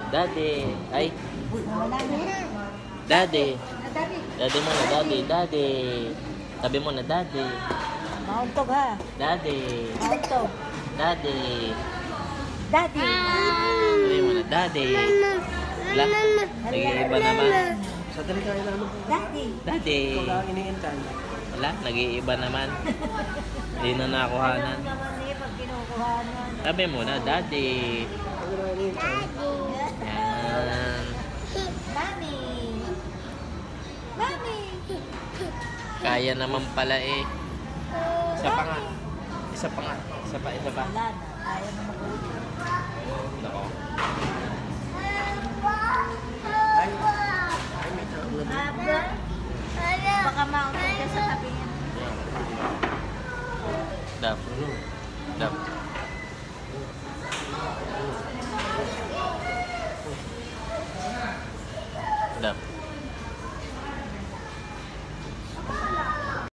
Daddy. Ay, Wala na. daddy. Daddy. Daddy mo na, daddy. Daddy. Sabi mo na, daddy. Mauntog ha. Daddy. Mauntog. Daddy. Daddy. Sabi mo na, daddy. Wala, nag-iiba naman. Sa dali kayo na ano. Daddy. Daddy. Ikaw lang iniintan. Wala, nag-iiba naman. Hindi na nakuhanan. Ano naman eh pag kinukuhanan. Sabi mo na, daddy. Ikaw lang iniintan. Yan. Mami. Mami. Kaya naman pala eh. Isa pa nga. Isa pa nga. Isa pa, isa pa. Wala na. Ayaw na makuha.